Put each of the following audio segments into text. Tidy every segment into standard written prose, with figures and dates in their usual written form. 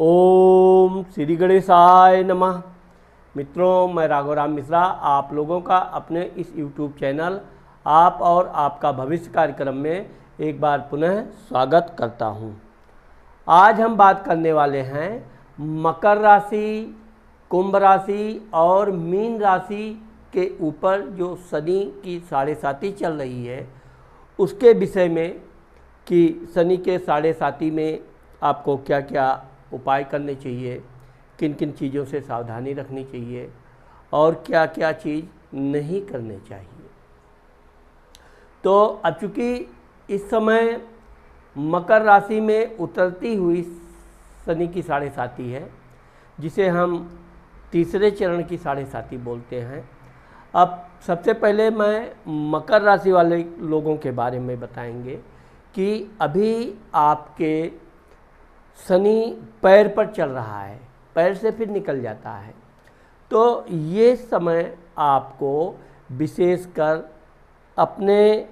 ओम श्री गणेशाय नमः। मित्रों, मैं राघवराम मिश्रा आप लोगों का अपने इस YouTube चैनल आप और आपका भविष्य कार्यक्रम में एक बार पुनः स्वागत करता हूं। आज हम बात करने वाले हैं मकर राशि, कुंभ राशि और मीन राशि के ऊपर जो शनि की 7.5 चल रही है उसके विषय में कि शनि के 7.5 में आपको क्या क्या उपाय करने चाहिए, किन किन चीज़ों से सावधानी रखनी चाहिए और क्या क्या चीज़ नहीं करनी चाहिए। तो अब चूँकि इस समय मकर राशि में उतरती हुई शनि की 7.5 है, जिसे हम तीसरे चरण की 7.5 बोलते हैं। अब सबसे पहले मैं मकर राशि वाले लोगों के बारे में बताएंगे कि अभी आपके शनि पैर पर चल रहा है, पैर से फिर निकल जाता है। तो ये समय आपको विशेषकर अपने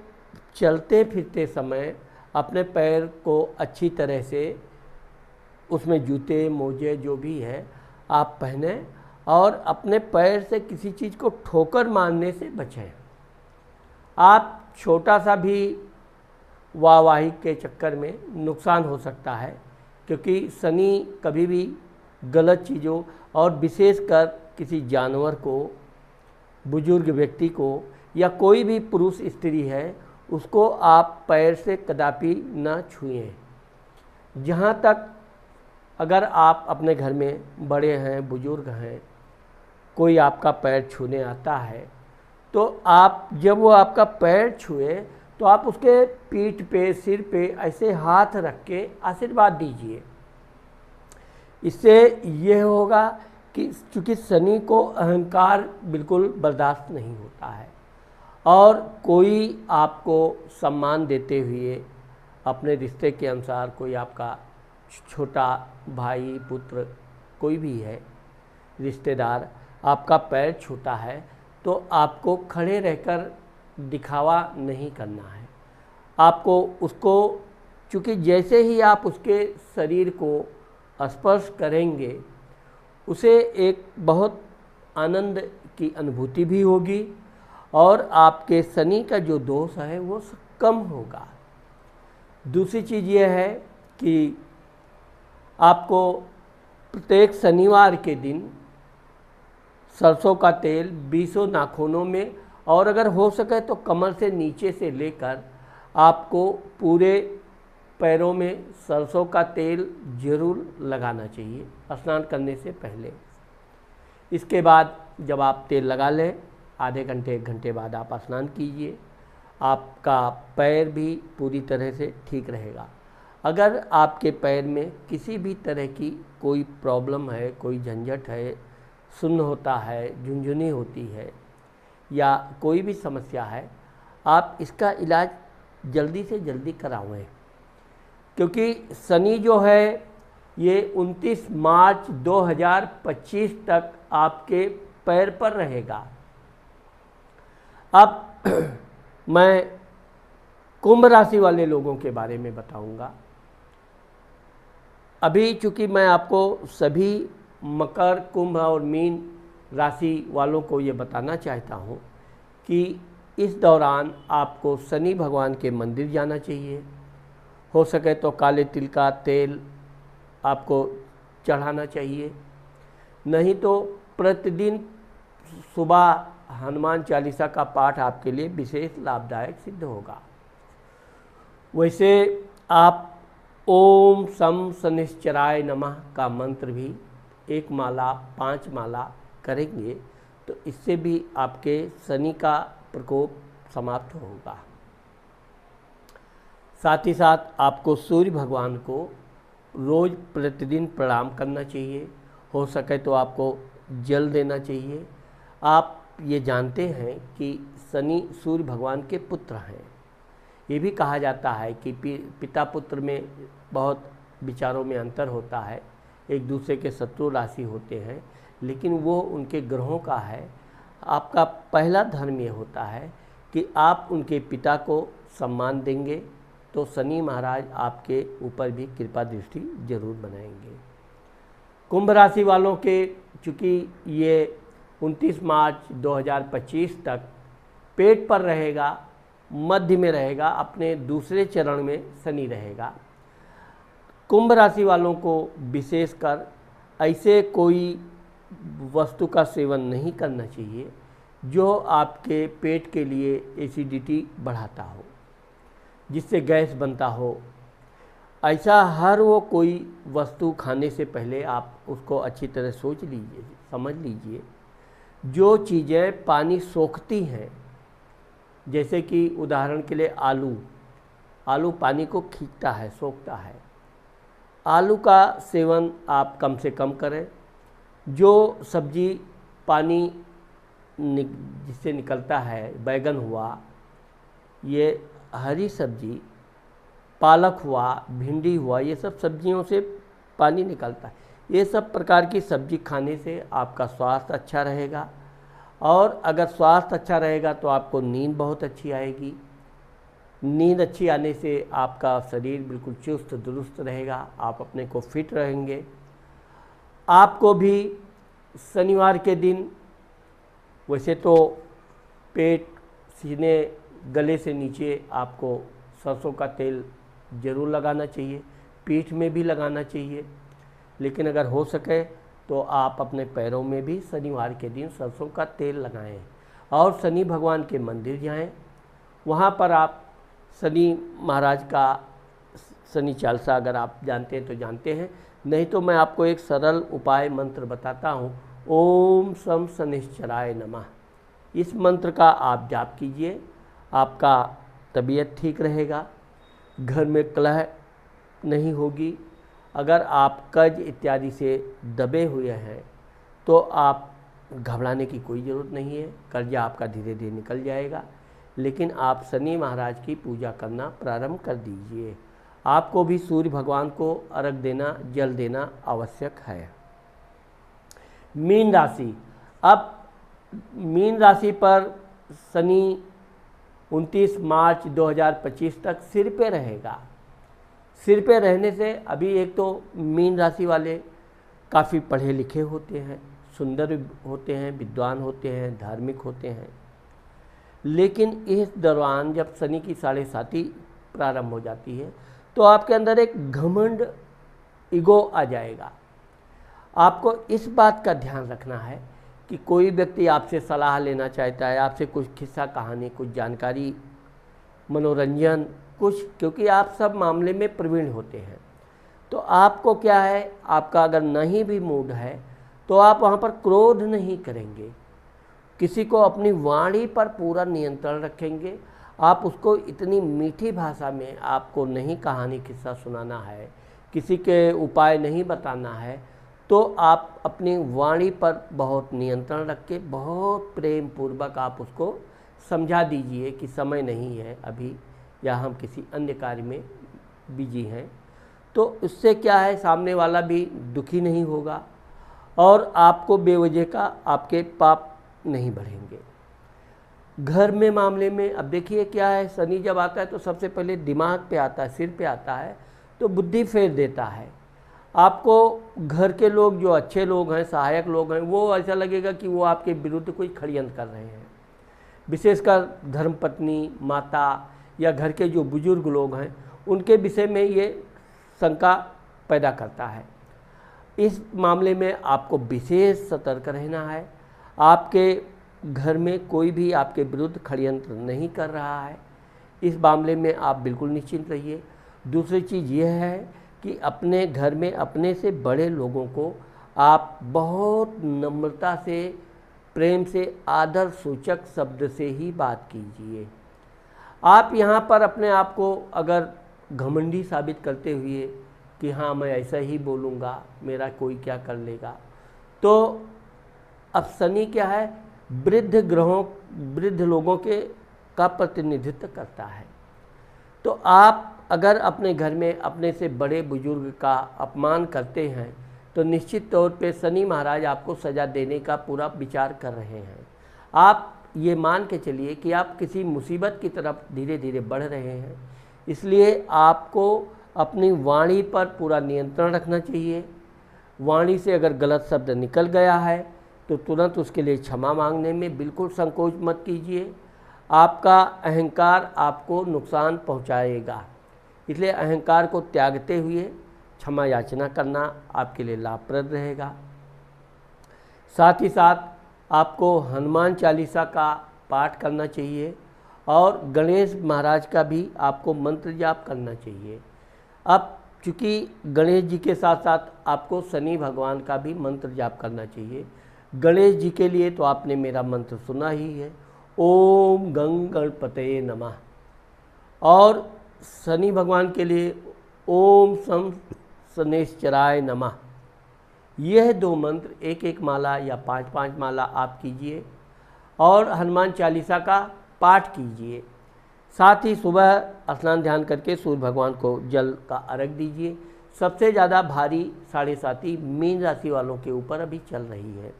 चलते फिरते समय अपने पैर को अच्छी तरह से उसमें जूते मोजे जो भी है आप पहने और अपने पैर से किसी चीज़ को ठोकर मारने से बचें। आप छोटा सा भी वाहवाही के चक्कर में नुकसान हो सकता है, क्योंकि शनि कभी भी गलत चीज़ों और विशेषकर किसी जानवर को, बुजुर्ग व्यक्ति को या कोई भी पुरुष स्त्री है उसको आप पैर से कदापि न छुएं। जहाँ तक अगर आप अपने घर में बड़े हैं, बुजुर्ग हैं, कोई आपका पैर छूने आता है तो आप जब वो आपका पैर छुए तो आप उसके पीठ पे, सिर पे ऐसे हाथ रख के आशीर्वाद दीजिए। इससे यह होगा कि चूँकि शनि को अहंकार बिल्कुल बर्दाश्त नहीं होता है और कोई आपको सम्मान देते हुए अपने रिश्ते के अनुसार कोई आपका छोटा भाई, पुत्र, कोई भी है रिश्तेदार आपका पैर छूता है तो आपको खड़े रहकर दिखावा नहीं करना है। आपको उसको, चूँकि जैसे ही आप उसके शरीर को स्पर्श करेंगे उसे एक बहुत आनंद की अनुभूति भी होगी और आपके शनि का जो दोष है वो कम होगा। दूसरी चीज़ यह है कि आपको प्रत्येक शनिवार के दिन सरसों का तेल 20 नाखूनों में और अगर हो सके तो कमर से नीचे से लेकर आपको पूरे पैरों में सरसों का तेल जरूर लगाना चाहिए स्नान करने से पहले। इसके बाद जब आप तेल लगा लें, आधे घंटे 1 घंटे बाद आप स्नान कीजिए, आपका पैर भी पूरी तरह से ठीक रहेगा। अगर आपके पैर में किसी भी तरह की कोई प्रॉब्लम है, कोई झंझट है, सुन्न होता है, झुनझुनी होती है या कोई भी समस्या है, आप इसका इलाज जल्दी से जल्दी करावें, क्योंकि शनि जो है ये 29 मार्च 2025 तक आपके पैर पर रहेगा। अब मैं कुंभ राशि वाले लोगों के बारे में बताऊंगा। अभी चूँकि मैं आपको सभी मकर, कुंभ और मीन राशि वालों को ये बताना चाहता हूँ कि इस दौरान आपको शनि भगवान के मंदिर जाना चाहिए। हो सके तो काले तिल का तेल आपको चढ़ाना चाहिए, नहीं तो प्रतिदिन सुबह हनुमान चालीसा का पाठ आपके लिए विशेष लाभदायक सिद्ध होगा। वैसे आप ओम सम शनिश्चराय नमः का मंत्र भी 1 माला 5 माला करेंगे तो इससे भी आपके शनि का प्रकोप समाप्त होगा। साथ ही साथ आपको सूर्य भगवान को रोज़ प्रतिदिन प्रणाम करना चाहिए। हो सके तो आपको जल देना चाहिए। आप ये जानते हैं कि शनि सूर्य भगवान के पुत्र हैं। ये भी कहा जाता है कि पिता पुत्र में बहुत विचारों में अंतर होता है, एक दूसरे के शत्रु राशि होते हैं, लेकिन वो उनके ग्रहों का है। आपका पहला धर्म ये होता है कि आप उनके पिता को सम्मान देंगे तो शनि महाराज आपके ऊपर भी कृपा दृष्टि जरूर बनाएंगे। कुंभ राशि वालों के चूँकि ये 29 मार्च 2025 तक पेट पर रहेगा, मध्य में रहेगा, अपने दूसरे चरण में शनि रहेगा। कुंभ राशि वालों को विशेषकर ऐसे कोई वस्तु का सेवन नहीं करना चाहिए जो आपके पेट के लिए एसिडिटी बढ़ाता हो, जिससे गैस बनता हो। ऐसा हर वो कोई वस्तु खाने से पहले आप उसको अच्छी तरह सोच लीजिए, समझ लीजिए। जो चीज़ें पानी सोखती हैं, जैसे कि उदाहरण के लिए आलू पानी को खींचता है, सोखता है। आलू का सेवन आप कम से कम करें। जो सब्जी पानी जिससे निकलता है, बैगन हुआ, ये हरी सब्जी, पालक हुआ, भिंडी हुआ, ये सब सब्जियों से पानी निकलता है। ये सब प्रकार की सब्जी खाने से आपका स्वास्थ्य अच्छा रहेगा, और अगर स्वास्थ्य अच्छा रहेगा तो आपको नींद बहुत अच्छी आएगी। नींद अच्छी आने से आपका शरीर बिल्कुल चुस्त दुरुस्त रहेगा, आप अपने को फिट रहेंगे। आपको भी शनिवार के दिन वैसे तो पेट, सीने, गले से नीचे आपको सरसों का तेल ज़रूर लगाना चाहिए, पीठ में भी लगाना चाहिए, लेकिन अगर हो सके तो आप अपने पैरों में भी शनिवार के दिन सरसों का तेल लगाएं और शनि भगवान के मंदिर जाएं। वहाँ पर आप शनि महाराज का शनि चालीसा अगर आप जानते हैं तो जानते हैं, नहीं तो मैं आपको एक सरल उपाय मंत्र बताता हूँ। ओम सम शनिश्चराय नमः। इस मंत्र का आप जाप कीजिए, आपका तबीयत ठीक रहेगा, घर में कलह नहीं होगी। अगर आप कर्ज इत्यादि से दबे हुए हैं तो आप घबराने की कोई ज़रूरत नहीं है, कर्जा आपका धीरे धीरे निकल जाएगा। लेकिन आप शनि महाराज की पूजा करना प्रारंभ कर दीजिए। आपको भी सूर्य भगवान को अर्घ देना, जल देना आवश्यक है। मीन राशि। अब मीन राशि पर शनि 29 मार्च 2025 तक सिर पे रहेगा। सिर पे रहने से अभी एक तो मीन राशि वाले काफ़ी पढ़े लिखे होते हैं, सुंदर होते हैं, विद्वान होते हैं, धार्मिक होते हैं, लेकिन इस दौरान जब शनि की 7.5 प्रारंभ हो जाती है तो आपके अंदर एक घमंड, ईगो आ जाएगा। आपको इस बात का ध्यान रखना है कि कोई व्यक्ति आपसे सलाह लेना चाहता है, आपसे कुछ किस्सा कहानी, कुछ जानकारी, मनोरंजन, कुछ, क्योंकि आप सब मामले में प्रवीण होते हैं, तो आपको क्या है, आपका अगर नहीं भी मूड है तो आप वहाँ पर क्रोध नहीं करेंगे, किसी को अपनी वाणी पर पूरा नियंत्रण रखेंगे। आप उसको इतनी मीठी भाषा में आपको नहीं कहानी किस्सा सुनाना है, किसी के उपाय नहीं बताना है, तो आप अपनी वाणी पर बहुत नियंत्रण रख के बहुत प्रेम पूर्वक आप उसको समझा दीजिए कि समय नहीं है अभी, या हम किसी अन्य कार्य में बिजी हैं। तो इससे क्या है, सामने वाला भी दुखी नहीं होगा और आपको बेवजह का आपके पाप नहीं बढ़ेंगे। घर में मामले में अब देखिए क्या है, शनि जब आता है तो सबसे पहले दिमाग पे आता है, सिर पे आता है, तो बुद्धि फेर देता है। आपको घर के लोग जो अच्छे लोग हैं, सहायक लोग हैं, वो ऐसा लगेगा कि वो आपके विरुद्ध कोई षड्यंत्र कर रहे हैं। विशेषकर धर्मपत्नी, माता या घर के जो बुजुर्ग लोग हैं, उनके विषय में ये शंका पैदा करता है। इस मामले में आपको विशेष सतर्क रहना है। आपके घर में कोई भी आपके विरुद्ध षड्यंत्र नहीं कर रहा है, इस मामले में आप बिल्कुल निश्चिंत रहिए। दूसरी चीज़ यह है कि अपने घर में अपने से बड़े लोगों को आप बहुत नम्रता से, प्रेम से, आदर सूचक शब्द से ही बात कीजिए। आप यहाँ पर अपने आप को अगर घमंडी साबित करते हुए कि हाँ मैं ऐसा ही बोलूँगा, मेरा कोई क्या कर लेगा, तो अब शनि क्या है, वृद्ध ग्रहों, वृद्ध लोगों का प्रतिनिधित्व करता है। तो आप अगर अपने घर में अपने से बड़े बुजुर्ग का अपमान करते हैं तो निश्चित तौर पे शनि महाराज आपको सज़ा देने का पूरा विचार कर रहे हैं। आप ये मान के चलिए कि आप किसी मुसीबत की तरफ धीरे धीरे बढ़ रहे हैं, इसलिए आपको अपनी वाणी पर पूरा नियंत्रण रखना चाहिए। वाणी से अगर गलत शब्द निकल गया है तो तुरंत उसके लिए क्षमा मांगने में बिल्कुल संकोच मत कीजिए। आपका अहंकार आपको नुकसान पहुंचाएगा, इसलिए अहंकार को त्यागते हुए क्षमा याचना करना आपके लिए लाभप्रद रहेगा। साथ ही साथ आपको हनुमान चालीसा का पाठ करना चाहिए और गणेश महाराज का भी आपको मंत्र जाप करना चाहिए। अब चूँकि गणेश जी के साथ साथ आपको शनि भगवान का भी मंत्र जाप करना चाहिए। गणेश जी के लिए तो आपने मेरा मंत्र सुना ही है, ओम गंग गणपतये नमः। और शनि भगवान के लिए ओम सम शनैश्चराय नमः। यह 2 मंत्र 1-1 माला या 5-5 माला आप कीजिए और हनुमान चालीसा का पाठ कीजिए। साथ ही सुबह स्नान ध्यान करके सूर्य भगवान को जल का अर्घ दीजिए। सबसे ज़्यादा भारी 7.5 मीन राशि वालों के ऊपर अभी चल रही है,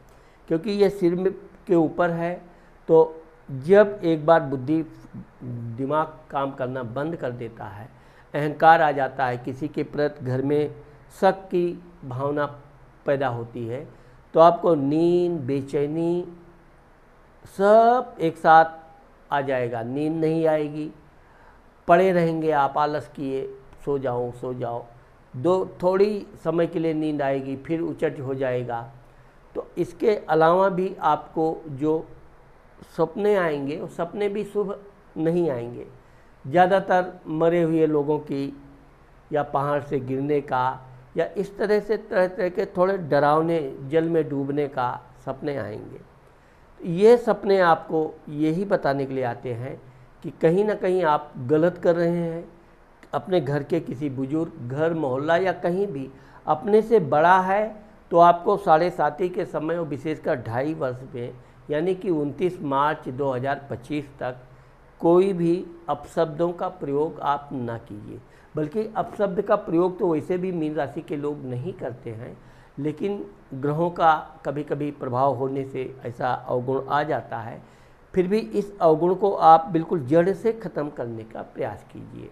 क्योंकि ये सिर के ऊपर है। तो जब एक बार बुद्धि दिमाग काम करना बंद कर देता है, अहंकार आ जाता है, किसी के प्रति घर में शक की भावना पैदा होती है, तो आपको नींद, बेचैनी सब एक साथ आ जाएगा। नींद नहीं आएगी, पड़े रहेंगे आप, आलस किए, सो जाओ। थोड़ी समय के लिए नींद आएगी, फिर उचट हो जाएगा। तो इसके अलावा भी आपको जो सपने आएंगे वो सपने भी शुभ नहीं आएंगे। ज़्यादातर मरे हुए लोगों की या पहाड़ से गिरने का या इस तरह से तरह के थोड़े डरावने जल में डूबने का सपने आएंगे। ये सपने आपको यही बताने के लिए आते हैं कि कहीं ना कहीं आप गलत कर रहे हैं। अपने घर के किसी बुजुर्ग, घर, मोहल्ला या कहीं भी अपने से बड़ा है तो आपको 7.5 के समय और विशेषकर 2.5 वर्ष में, यानी कि 29 मार्च 2025 तक कोई भी अपशब्दों का प्रयोग आप ना कीजिए। बल्कि अपशब्द का प्रयोग तो वैसे भी मीन राशि के लोग नहीं करते हैं, लेकिन ग्रहों का कभी कभी प्रभाव होने से ऐसा अवगुण आ जाता है। फिर भी इस अवगुण को आप बिल्कुल जड़ से ख़त्म करने का प्रयास कीजिए।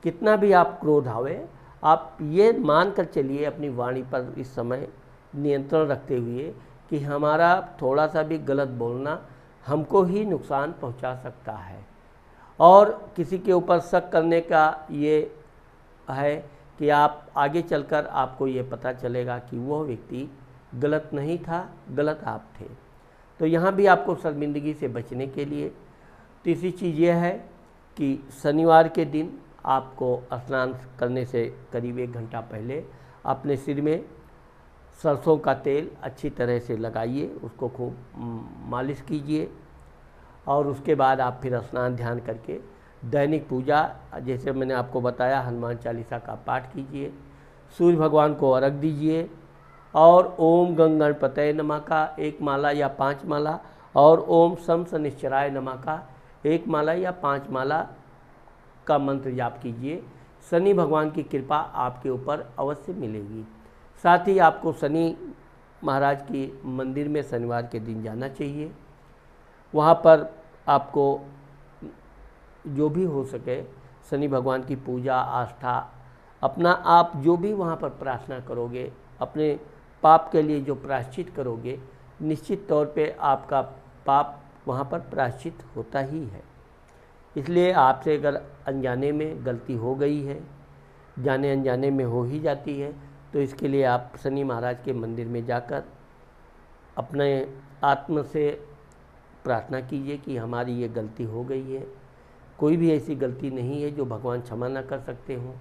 कितना भी आप क्रोध आवे, आप ये मान कर चलिए अपनी वाणी पर इस समय नियंत्रण रखते हुए कि हमारा थोड़ा सा भी गलत बोलना हमको ही नुकसान पहुंचा सकता है। और किसी के ऊपर शक करने का ये है कि आप आगे चलकर आपको ये पता चलेगा कि वह व्यक्ति गलत नहीं था, गलत आप थे। तो यहाँ भी आपको शर्मिंदगी से बचने के लिए तीसरी चीज़ यह है कि शनिवार के दिन आपको स्नान करने से करीब 1 घंटा पहले अपने सिर में सरसों का तेल अच्छी तरह से लगाइए, उसको खूब मालिश कीजिए और उसके बाद आप फिर स्नान ध्यान करके दैनिक पूजा, जैसे मैंने आपको बताया, हनुमान चालीसा का पाठ कीजिए, सूर्य भगवान को अर्घ दीजिए और ओम गंग गणपतये नमः का 1 माला या 5 माला और ओम सम शनैश्चराय नमः का 1 माला या 5 माला का मंत्र जाप कीजिए। शनि भगवान की कृपा आपके ऊपर अवश्य मिलेगी। साथ ही आपको शनि महाराज की मंदिर में शनिवार के दिन जाना चाहिए। वहाँ पर आपको जो भी हो सके शनि भगवान की पूजा, आस्था, अपना आप जो भी वहाँ पर प्रार्थना करोगे, अपने पाप के लिए जो प्रायश्चित करोगे, निश्चित तौर पे आपका पाप वहाँ पर प्रायश्चित होता ही है। इसलिए आपसे अगर अनजाने में गलती हो गई है, जाने अनजाने में हो ही जाती है, तो इसके लिए आप शनि महाराज के मंदिर में जाकर अपने आत्म से प्रार्थना कीजिए कि हमारी ये गलती हो गई है। कोई भी ऐसी गलती नहीं है जो भगवान क्षमा न कर सकते हों।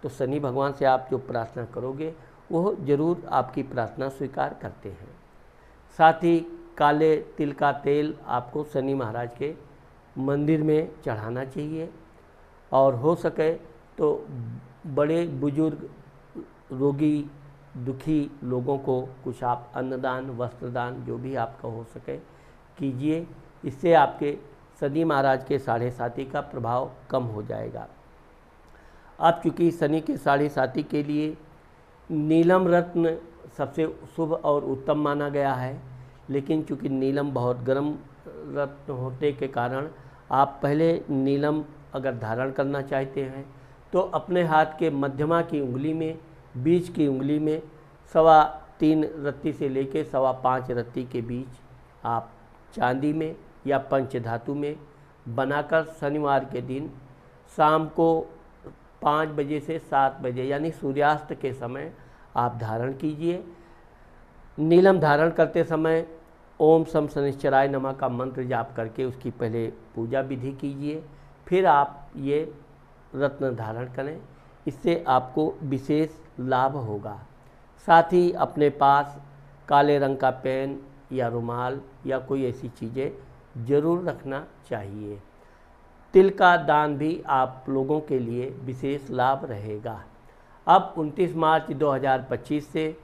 तो शनि भगवान से आप जो प्रार्थना करोगे वो ज़रूर आपकी प्रार्थना स्वीकार करते हैं। साथ ही काले तिल का तेल आपको शनि महाराज के मंदिर में चढ़ाना चाहिए और हो सके तो बड़े बुजुर्ग, रोगी, दुखी लोगों को कुछ आप अन्नदान, वस्त्रदान जो भी आपका हो सके कीजिए। इससे आपके शनि महाराज के 7.5 का प्रभाव कम हो जाएगा। अब चूँकि शनि के 7.5 के लिए नीलम रत्न सबसे शुभ और उत्तम माना गया है, लेकिन चूँकि नीलम बहुत गर्म रत्न होने के कारण आप पहले नीलम अगर धारण करना चाहते हैं तो अपने हाथ के मध्यमा की उंगली में, बीच की उंगली में 3 रत्ती से लेके 5.25 रत्ती के बीच आप चांदी में या पंचधातु में बनाकर शनिवार के दिन शाम को 5 बजे से 7 बजे यानी सूर्यास्त के समय आप धारण कीजिए। नीलम धारण करते समय ओम सम शनिश्चराय नमः का मंत्र जाप करके उसकी पहले पूजा विधि कीजिए, फिर आप ये रत्न धारण करें। इससे आपको विशेष लाभ होगा। साथ ही अपने पास काले रंग का पेन या रुमाल या कोई ऐसी चीज़ें ज़रूर रखना चाहिए। तिल का दान भी आप लोगों के लिए विशेष लाभ रहेगा। अब 29 मार्च 2025 से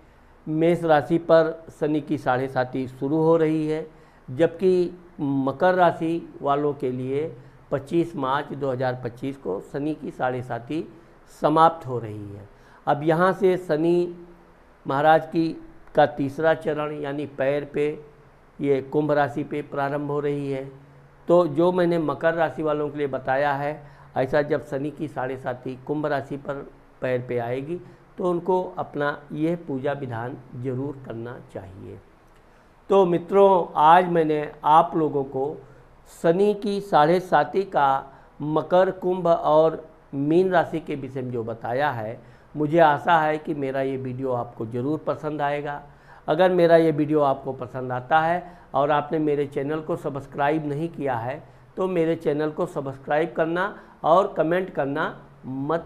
मेष राशि पर शनि की 7.5 शुरू हो रही है, जबकि मकर राशि वालों के लिए 25 मार्च 2025 को शनि की 7.5 समाप्त हो रही है। अब यहाँ से शनि महाराज का तीसरा चरण यानी पैर पे ये कुंभ राशि पे प्रारंभ हो रही है। तो जो मैंने मकर राशि वालों के लिए बताया है, ऐसा जब शनि की 7.5 कुंभ राशि पर पैर पे आएगी तो उनको अपना यह पूजा विधान जरूर करना चाहिए। तो मित्रों, आज मैंने आप लोगों को शनि की 7.5 का मकर, कुंभ और मीन राशि के विषय में जो बताया है, मुझे आशा है कि मेरा ये वीडियो आपको ज़रूर पसंद आएगा। अगर मेरा ये वीडियो आपको पसंद आता है और आपने मेरे चैनल को सब्सक्राइब नहीं किया है तो मेरे चैनल को सब्सक्राइब करना और कमेंट करना मत